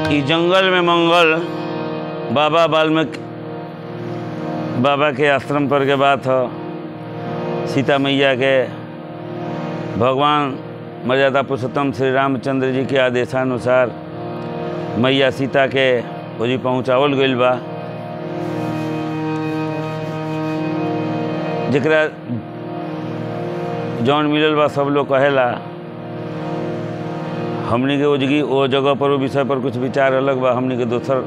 कि जंगल में मंगल बाबा वाल्मीकि बाबा के आश्रम पर के बात हो। सीता मैया के भगवान मर्यादा पुरुषोत्तम श्री रामचंद्र जी के आदेशानुसार मैया सीता के ओजी पहुँचावल गइल बा। जकरा जौन मिलल बा सब लोग कहेला। हमनी के ओजगी वो जगह पर वो विषय पर कुछ विचार अलग बा। हमनी के दोसर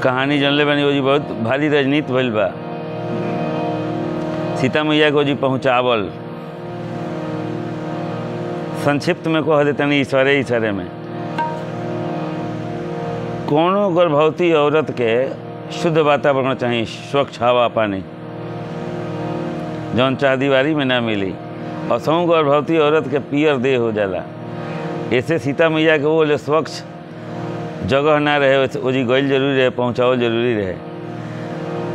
कहानी जानले बानी। ओजी बहुत भारी राजनीति भइल बा। सीता मैया के ओजी पहुँचावल संक्षिप्त में कह देतनी ईश्वरे में कोनो गर्भवती औरत के शुद्ध वातावरण चाहिए, स्वच्छ हवा पानी जौन चाहदीवारी में ना मिली। और सौ गर्भवती औरत के पियर देह हो जाला। ऐसे सीता मैया के वो ले स्वच्छ जगह ना रहे, ओजी गइल जरूरी रहे, पहुँचावल जरूरी रहे।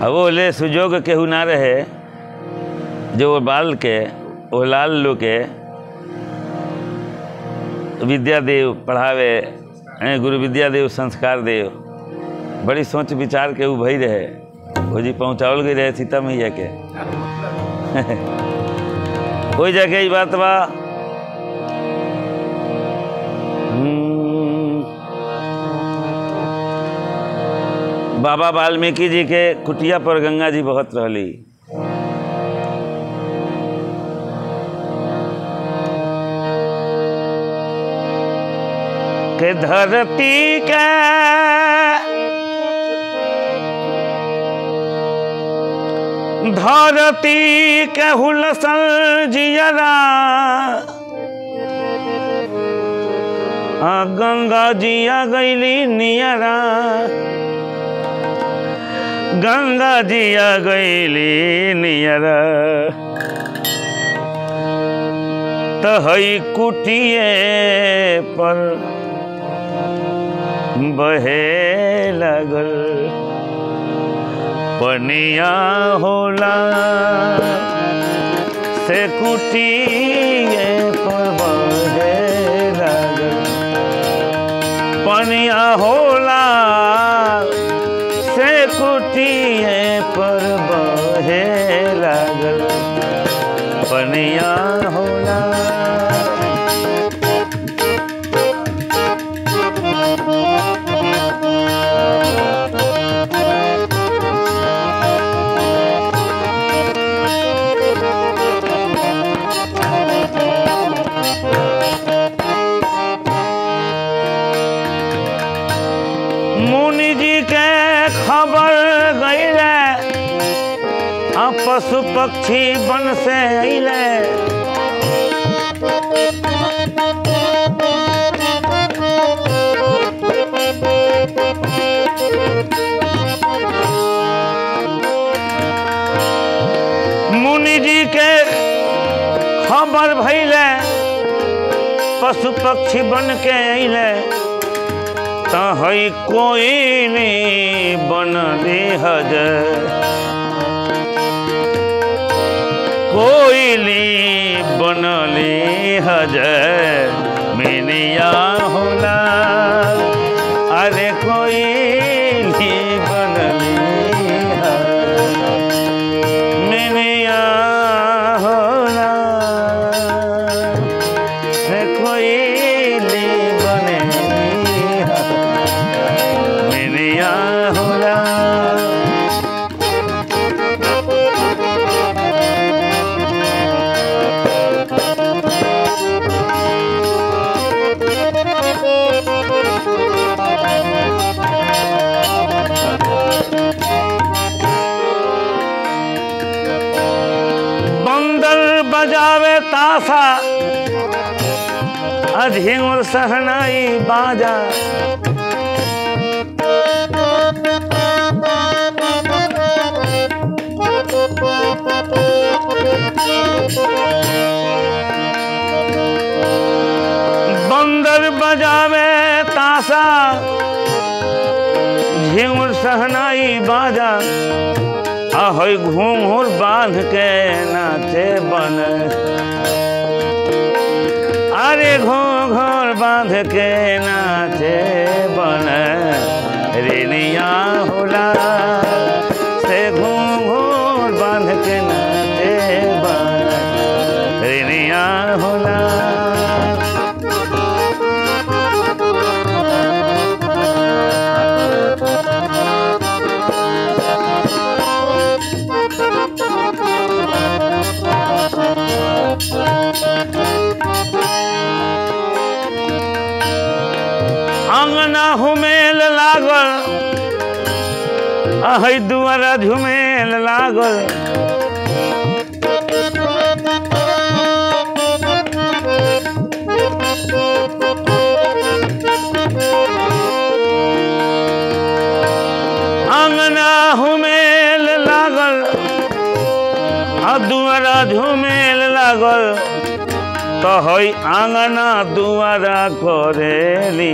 अब वो ले सुजोग केहू ना रहे जो वो बाल के वो लाल लो के विद्या देव पढ़ावे, गुरु विद्या देव संस्कार देव। बड़ी सोच विचार के उ भई रहे, ओजी पहुँचावल गई रहे सीता मैया के। कोई जगह ही बात बा। बाबा वाल्मीकि जी के कुटिया पर गंगा जी बहत रहली। के धरती के हुलसन जियरा गंगा जिया गईली नियरा, गंगा जिया गईली नियरा। तहई कुटिए पर बहे लगल पनिया होला से कुटिए पर बहे लगल पनिया होला से कुटिए पर बहे लगल पनिया होला। मुनि जी के खबर गईले, पशु पक्षी वन से अइले। मुनि जी के खबर भइले, पशु पक्षी बन के अइले। तहई कोई नहीं बनली हज, कोयली बनली हज मिनिया होला। अरे कोयली बनली हज मिनिया होला। से कोयली बनली हज मिनिया होला। बजावे ताशा अधीर सहनाई बाजा। बंदर बजावे ताशा झिंगुर सहनाई बाजा। ahoy घूंघूर बांध के नाचे बन अरे घूंघट बांध के नाचे बन रेनिया होला से घूंघट बांध के नाचे बन रेनिया होला। अंगना हुमेल लागल अहि दुआरा झुमेल लागल अंगना हुमेल लागल आ दुआरा झुमेल लागल तो हई आंगना दुआरा करेली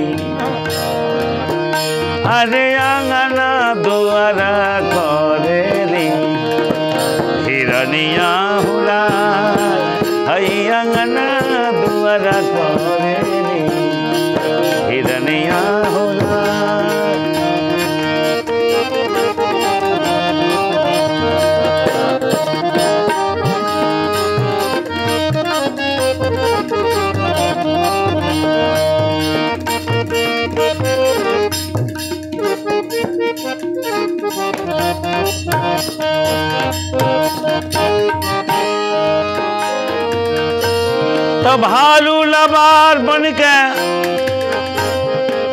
अरे आंगना दुआरा करेली हिरनिया होला हई आंगना दुआरा करेली हिरनिया होला। तो भालू लबार बन के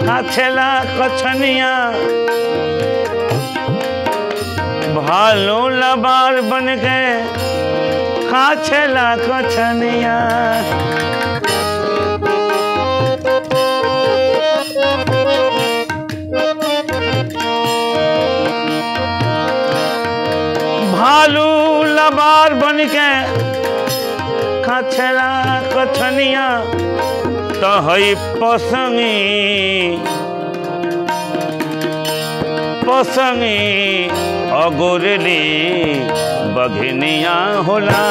काछेला कछनिया भालू लबार बन के काछेला कछनिया भालू लबार बन के काछेला कछनिया तो हई पसंगी पसंगी अगोरेली बघनिया होला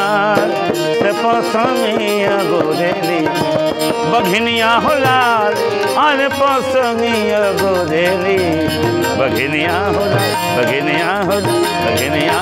से पसंगी अगोरेली बघनिया होला अरे पसंगी अगोरेली बघनिया होला बघनिया होला बघनिया।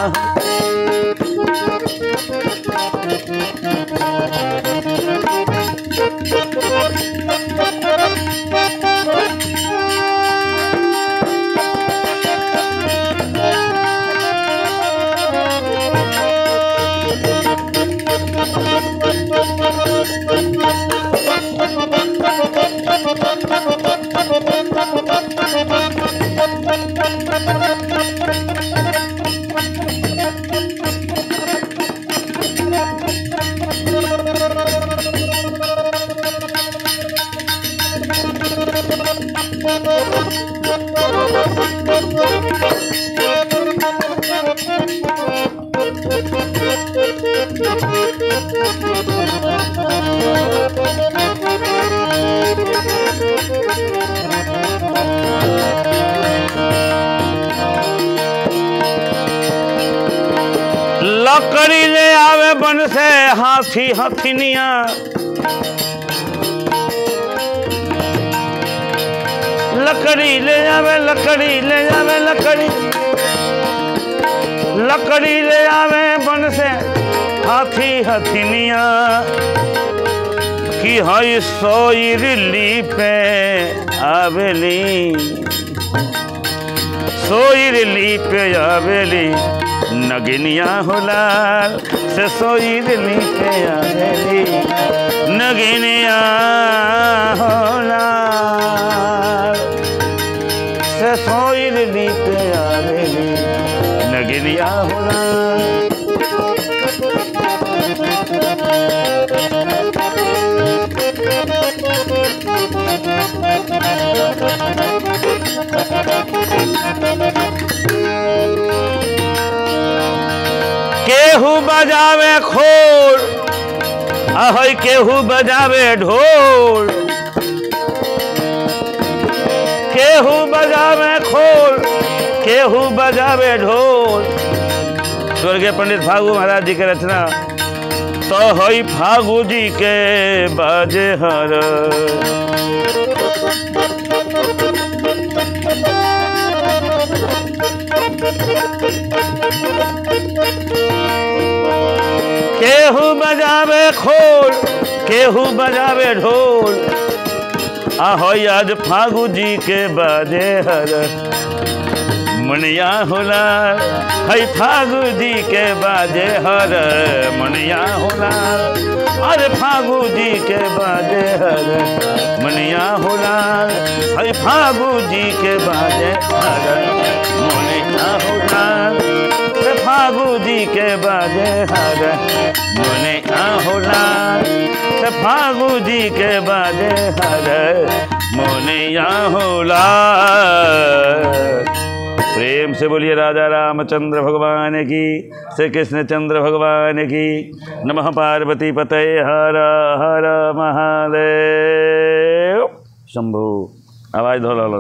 लकड़ी ले आवे बन से हाथी हथिनिया लकड़ी ले आवे लकड़ी ले आवे लकड़ी लकड़ी ले आवे बन से हाथी हथिनिया कि हई सोइरली पे आवेली सोइरली पे आवेली नगिनिया होला से सोइरली पे आवेली नगिनिया होला से सोइरली पे आवेली नगिनिया होला। केहू बजावे खोल अहै केहू बजावे ढोल केहू बजावे खोल केहू बजावे ढोल। स्वर्गीय पंडित फागू महाराज जी की रचना तो हई फागु जी के बाजे हर। केहू बजावे खोल, केहू बजावे ढोल, ahoy आज फागु जी के बाजे हर। मनिया होला हई फागु जी के बाजे हर, मनिया होला अरे फागु जी के बाजे हर, मनिया होला हई फागु जी के बाजे हर, मनिया होला फागु जी के बाजे हर, मनिया होला फागु जी के बाजे हर, मनिया होला। प्रेम से बोलिए राजा रामचंद्र भगवान की, श्री कृष्ण चंद्र भगवान की। नमः पार्वती पतये हर हर महादेव शंभु। आवाज धोला।